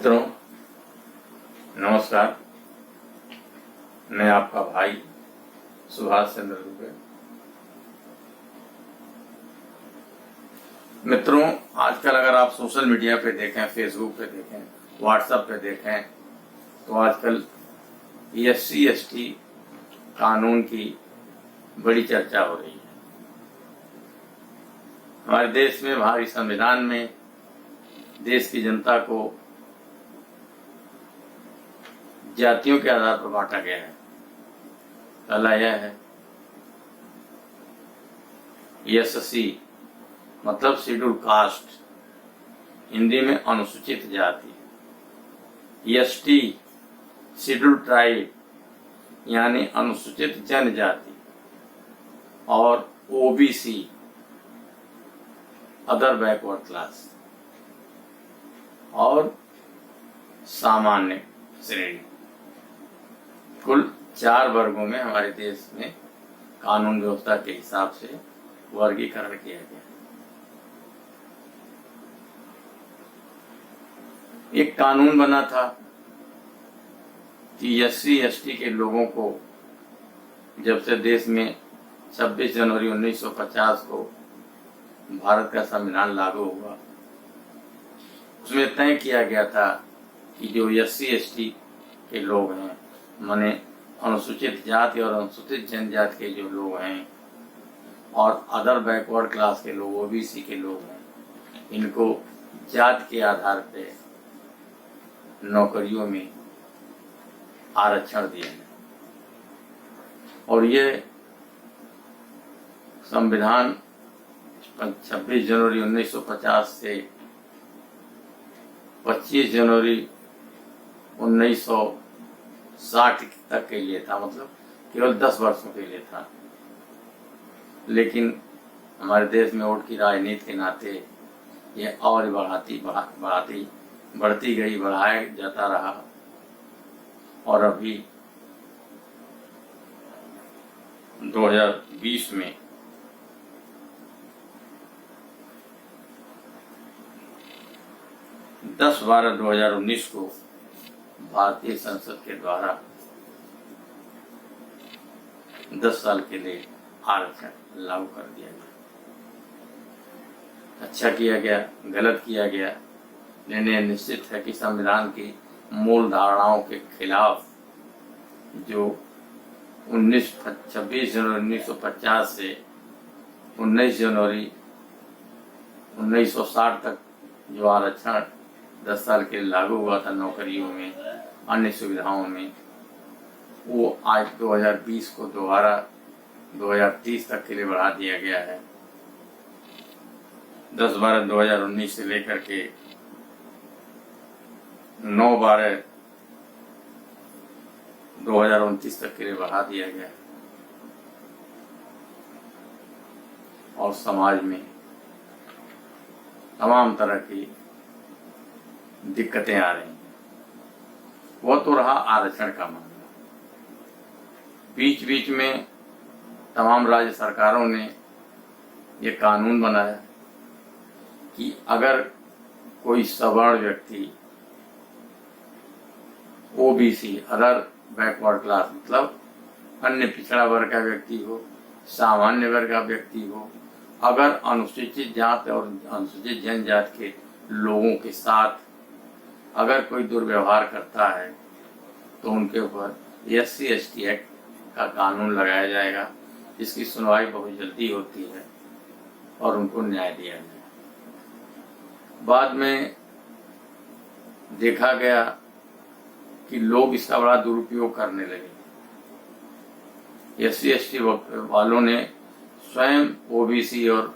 मित्रों नमस्कार। मैं आपका भाई सुभाष चंद्र दुबे। मित्रों, आजकल अगर आप सोशल मीडिया पे देखें, फेसबुक पे देखें, व्हाट्सएप पे देखें, तो आजकल SC/ST कानून की बड़ी चर्चा हो रही है। हमारे देश में, हमारे संविधान में देश की जनता को जातियों के आधार पर बांटा गया है। पहला यह है SC मतलब शेड्यूल कास्ट, हिंदी में अनुसूचित जाति। ST शेड्यूल ट्राइब यानी अनुसूचित जनजाति। और OBC अदर बैकवर्ड क्लास और सामान्य श्रेणी। कुल 4 वर्गों में हमारे देश में कानून व्यवस्था के हिसाब से वर्गीकरण किया गया। एक कानून बना था कि SC/ST के लोगों को जब से देश में 26 जनवरी 1950 को भारत का संविधान लागू हुआ, उसमें तय किया गया था कि जो SC/ST के लोग हैं, माने अनुसूचित जाति और अनुसूचित जनजाति के जो लोग हैं और अदर बैकवर्ड क्लास के लोग, OBC के लोग हैं, इनको जाति के आधार पे नौकरियों में आरक्षण दिया गया। और ये संविधान 26 जनवरी 1950 से 25 जनवरी 1960 तक के लिए था, मतलब केवल 10 वर्षों के लिए था। लेकिन हमारे देश में वोट की राजनीति के नाते ये और बढ़ती गई, बढ़ाया जाता रहा। और अभी 2020 में दस 12/2019 को भारतीय संसद के द्वारा 10 साल के लिए आरक्षण लागू कर दिया गया। अच्छा किया गया, गलत किया गया, निर्णय निश्चित है कि संविधान की मूल धारणाओं के खिलाफ जो 26 जनवरी 1950 से 19 जनवरी 1960 तक जो आरक्षण 10 साल के लिए लागू हुआ था नौकरियों में, अन्य सुविधाओं में, वो आज 2020 को दोबारा 2030 तक के लिए बढ़ा दिया गया है। 10/12/2019 से लेकर के 9/12/2029 तक के लिए बढ़ा दिया गया है। और समाज में तमाम तरह की दिक्कतें आ रही हैं। वो तो रहा आरक्षण का मामला। बीच बीच में तमाम राज्य सरकारों ने ये कानून बनाया कि अगर कोई सवर्ण व्यक्ति, OBC अदर बैकवर्ड क्लास मतलब अन्य पिछड़ा वर्ग का व्यक्ति हो, सामान्य वर्ग का व्यक्ति हो, अगर अनुसूचित जाति और अनुसूचित जनजाति के लोगों के साथ अगर कोई दुर्व्यवहार करता है तो उनके ऊपर SC/ST एक्ट का कानून लगाया जाएगा, जिसकी सुनवाई बहुत जल्दी होती है और उनको न्याय दिया जाएगा। बाद में देखा गया कि लोग इसका बड़ा दुरुपयोग करने लगे। SC/ST वालों ने स्वयं OBC और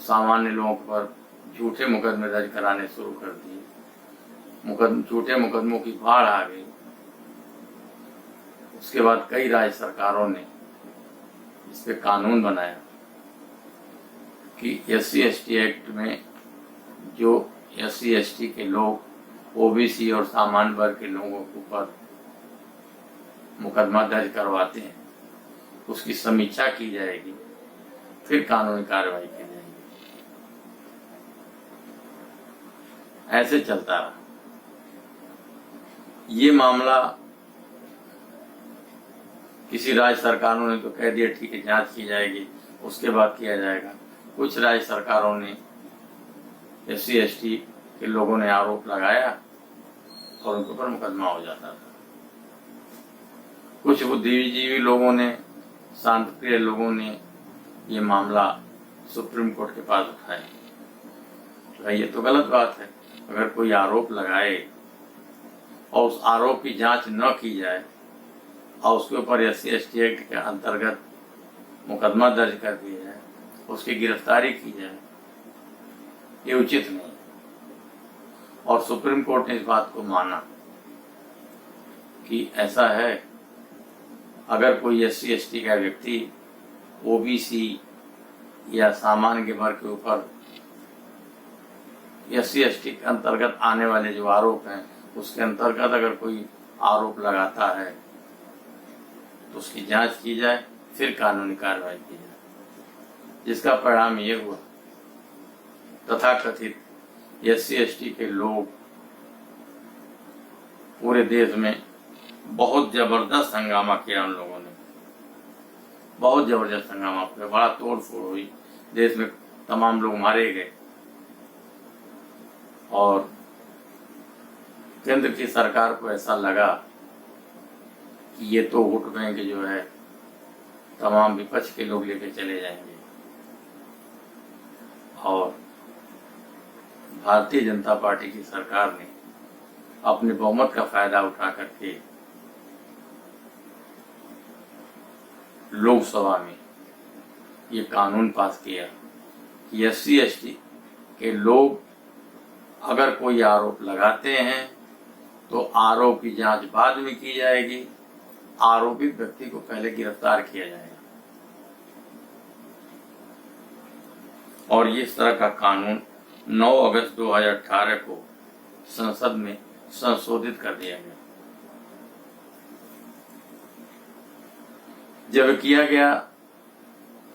सामान्य लोगों पर झूठे मुकदमे दर्ज कराने शुरू कर दिए। झूठे मुकदमों की बाढ़ आ गई। उसके बाद कई राज्य सरकारों ने इस पे कानून बनाया कि SC/ST एक्ट में जो SC/ST के लोग, OBC और सामान्य वर्ग के लोगों के ऊपर मुकदमा दर्ज करवाते हैं, उसकी समीक्षा की जाएगी, फिर कानूनी कार्रवाई की जाएगी। ऐसे चलता रहा। ये मामला किसी राज्य सरकारों ने तो कह दिया ठीक है जांच की जाएगी, उसके बाद किया जाएगा। कुछ राज्य सरकारों ने SC ST के लोगों ने आरोप लगाया और उनके ऊपर मुकदमा हो जाता था। कुछ बुद्धिजीवी लोगों ने, शांतिप्रिय लोगों ने ये मामला सुप्रीम कोर्ट के पास उठाया। तो ये तो गलत बात है। अगर कोई आरोप लगाए और उस आरोप की जांच न की जाए और उसके ऊपर SC ST एक्ट के अंतर्गत मुकदमा दर्ज कर दिया जाए, उसकी गिरफ्तारी की जाए, ये उचित नहीं। और सुप्रीम कोर्ट ने इस बात को माना कि ऐसा है, अगर कोई SC ST का व्यक्ति OBC या सामान्य वर्ग के ऊपर SC ST के अंतर्गत आने वाले जो आरोप हैं उसके अंतर्गत अगर कोई आरोप लगाता है तो उसकी जांच की जाए, फिर कानूनी कार्रवाई की जाए। जिसका परिणाम ये हुआ, तथाकथित SC ST के लोग पूरे देश में बहुत जबरदस्त हंगामा किया। उन लोगों ने बहुत जबरदस्त हंगामा किया, बड़ा तोड़ फोड़ हुई, देश में तमाम लोग मारे गए। और केंद्र की सरकार को ऐसा लगा कि ये तो वोट बैंक जो है तमाम विपक्ष के लोग लेके चले जाएंगे, और भारतीय जनता पार्टी की सरकार ने अपने बहुमत का फायदा उठा करके लोकसभा में ये कानून पास किया कि SC ST के लोग अगर कोई आरोप लगाते हैं तो आरोप की जांच बाद में की जाएगी, आरोपित व्यक्ति को पहले गिरफ्तार किया जाएगा। और ये इस तरह का कानून 9 अगस्त 2018 को संसद में संशोधित कर दिया गया। जब किया गया,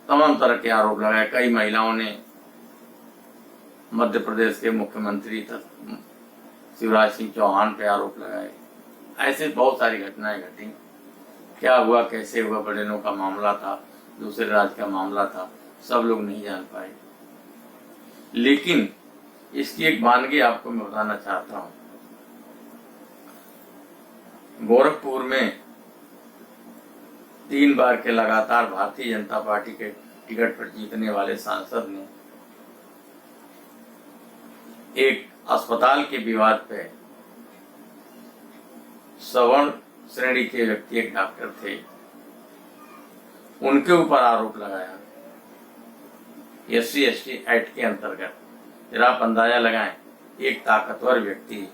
तमाम तरह के आरोप लगाए। कई महिलाओं ने मध्य प्रदेश के मुख्यमंत्री शिवराज सिंह चौहान पे आरोप लगाए। ऐसे बहुत सारी घटनाएं घटी। क्या हुआ, कैसे हुआ, बड़ेनों का मामला था, दूसरे राज्य का मामला था, सब लोग नहीं जान पाए। लेकिन इसकी एक वानगी आपको मैं बताना चाहता हूं। गोरखपुर में 3 बार के लगातार भारतीय जनता पार्टी के टिकट पर जीतने वाले सांसद ने एक अस्पताल के विवाद पे सवर्ण श्रेणी के व्यक्ति, एक डॉक्टर थे, उनके ऊपर आरोप लगाया SC ST एक्ट के अंतर्गत। जरा आप अंदाजा लगाएं, एक ताकतवर व्यक्ति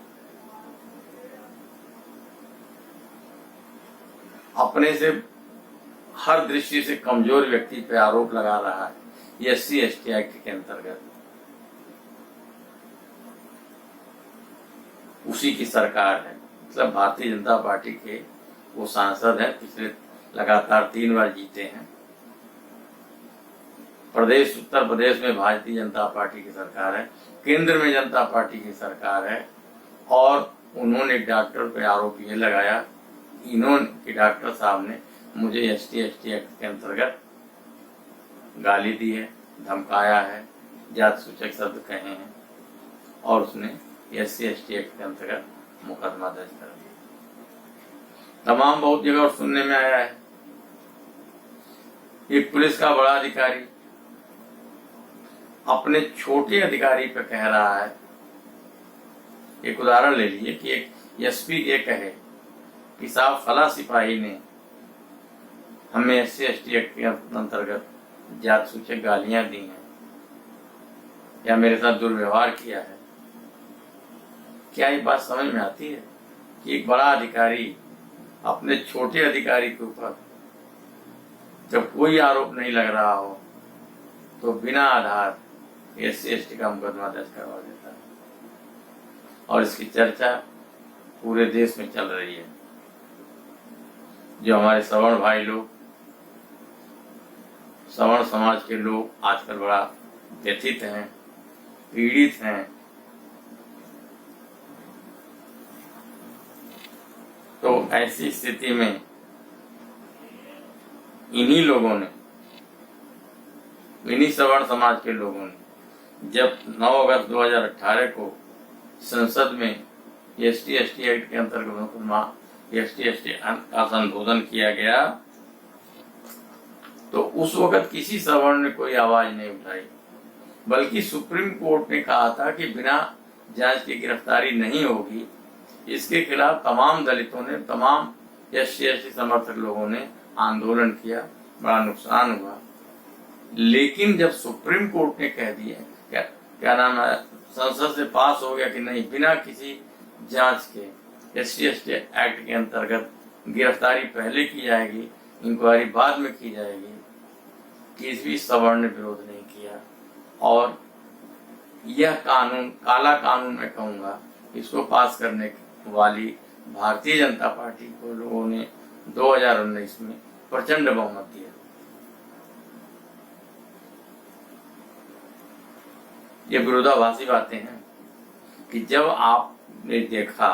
अपने से हर दृष्टि से कमजोर व्यक्ति पे आरोप लगा रहा है SC ST एक्ट के अंतर्गत। उसी की सरकार है, मतलब भारतीय जनता पार्टी के वो सांसद हैं, पिछले लगातार 3 बार जीते हैं। प्रदेश, उत्तर प्रदेश में भारतीय जनता पार्टी की सरकार है, केंद्र में जनता पार्टी की सरकार है। और उन्होंने डॉक्टर पे आरोप ये लगाया, इन्होंने डॉक्टर साहब ने मुझे SC ST एक्ट के अंतर्गत गाली दी है, धमकाया है, जात सूचक शब्द कहे हैं, और उसने SC ST एक्ट के अंतर्गत मुकदमा दर्ज कर दिया। तमाम बहुत जगह सुनने में आया है। एक पुलिस का बड़ा अधिकारी अपने छोटे अधिकारी पे कह रहा है, एक उदाहरण ले लीजिए कि एक SP ये कहे कि साहब फला सिपाही ने हमें SC ST एक्ट के अंतर्गत जात सूचक गालियां दी हैं या मेरे साथ दुर्व्यवहार किया है। क्या ये बात समझ में आती है कि एक बड़ा अधिकारी अपने छोटे अधिकारी के ऊपर जब कोई आरोप नहीं लग रहा हो तो बिना आधार SC ST का मुकदमा दर्ज करवा देता है? और इसकी चर्चा पूरे देश में चल रही है। जो हमारे सवर्ण भाई लोग, सवर्ण समाज के लोग आजकल बड़ा व्यथित हैं, पीड़ित हैं। ऐसी स्थिति में इन्हीं लोगों ने, इन्हीं सवर्ण समाज के लोगों ने जब 9 अगस्त 2018 को संसद में ST/ST एक्ट के अंतर्गत ST/ST का संशोधन किया गया, तो उस वक्त किसी सवर्ण ने कोई आवाज नहीं उठाई, बल्कि सुप्रीम कोर्ट ने कहा था कि बिना जांच की गिरफ्तारी नहीं होगी। इसके खिलाफ तमाम दलितों ने, तमाम ST/ST समर्थक लोगों ने आंदोलन किया, बड़ा नुकसान हुआ। लेकिन जब सुप्रीम कोर्ट ने कह दिया, क्या नाम है, संसद से पास हो गया कि नहीं, बिना किसी जांच के ST/ST एक्ट के अंतर्गत गिरफ्तारी पहले की जाएगी, इंक्वायरी बाद में की जाएगी, किसी भी सवर्ण ने विरोध नहीं किया। और यह कानून, काला कानून मैं कहूँगा, इसको पास करने वाली भारतीय जनता पार्टी को लोगों ने 2019 में प्रचंड बहुमत दिया। ये विरोधाभासी बातें हैं कि जब आपने देखा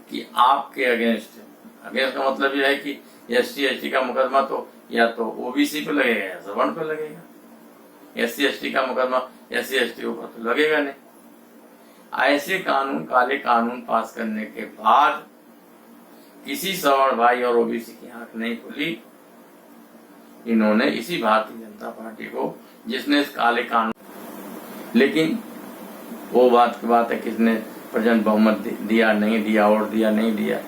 कि आपके अगेंस्ट का मतलब यह है कि ST/ST का मुकदमा तो या तो OBC पे लगेगा या सवर्ण पे लगेगा। SC/ST का मुकदमा SC/ST के ऊपर तो लगेगा नहीं। ऐसे कानून, काले कानून पास करने के बाद किसी सवर्ण भाई और OBC की आंख नहीं खुली। इन्होंने, इसी भारतीय जनता पार्टी को, जिसने इस काले कानून, लेकिन वो बात की बात है किसने प्रचंड बहुमत दिया नहीं दिया, वोट दिया नहीं दिया,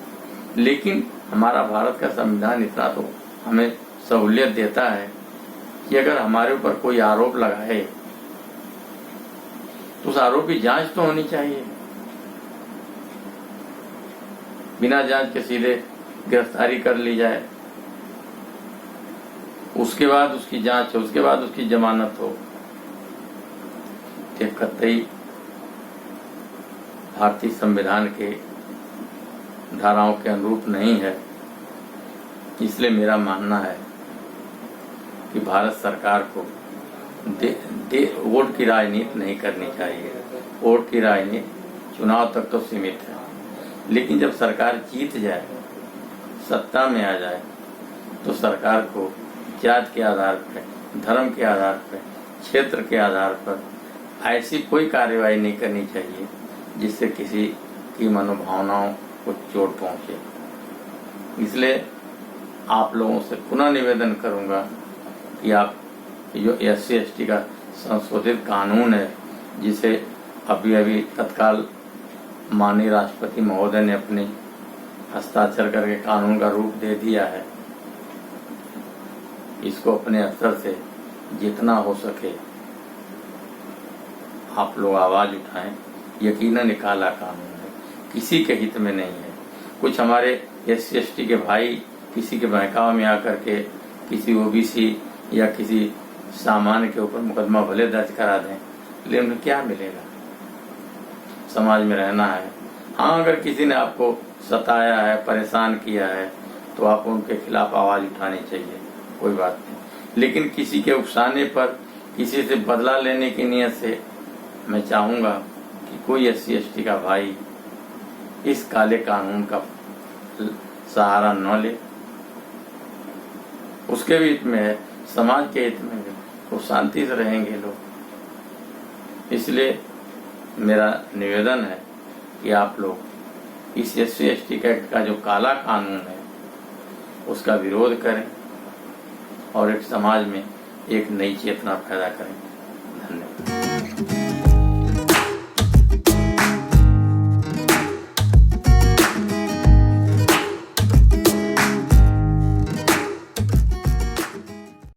लेकिन हमारा भारत का संविधान इतना तो हमें सहूलियत देता है कि अगर हमारे ऊपर कोई आरोप लगाए तो उस आरोप की जांच तो होनी चाहिए। बिना जांच के सीधे गिरफ्तारी कर ली जाए, उसके बाद उसकी जांच हो, उसके बाद उसकी जमानत हो, ये कतई भारतीय संविधान के धाराओं के अनुरूप नहीं है। इसलिए मेरा मानना है कि भारत सरकार को वोट की राजनीति नहीं करनी चाहिए। वोट की राजनीति चुनाव तक तो सीमित है, लेकिन जब सरकार जीत जाए, सत्ता में आ जाए, तो सरकार को जात के आधार पर, धर्म के आधार पर, क्षेत्र के आधार पर ऐसी कोई कार्रवाई नहीं करनी चाहिए जिससे किसी की मनोभावनाओं को चोट पहुंचे। इसलिए आप लोगों से पुनः निवेदन करूंगा कि आप जो SC/ST का संशोधित कानून है, जिसे अभी अभी तत्काल माननीय राष्ट्रपति महोदय ने अपने हस्ताक्षर करके कानून का रूप दे दिया है, इसको अपने स्तर से जितना हो सके आप लोग आवाज उठाएं। यकीनन काला कानून है, किसी के हित में नहीं है। कुछ हमारे SC/ST के भाई किसी के बहकावे में आकर के किसी OBC या किसी सामान्य के ऊपर मुकदमा भले दर्ज करा दें, लेकिन उन्हें क्या मिलेगा? समाज में रहना है। हाँ, अगर किसी ने आपको सताया है, परेशान किया है, तो आप उनके खिलाफ आवाज उठानी चाहिए, कोई बात नहीं। लेकिन किसी के उकसाने पर, किसी से बदला लेने की नीयत से मैं चाहूंगा कि कोई SC/ST का भाई इस काले कानून का सहारा न ले। उसके भी हित में है, समाज के हित में है, तो शांति से रहेंगे लोग। इसलिए मेरा निवेदन है कि आप लोग इस SC/ST एक्ट का जो काला कानून है उसका विरोध करें और एक समाज में एक नई चेतना पैदा करें।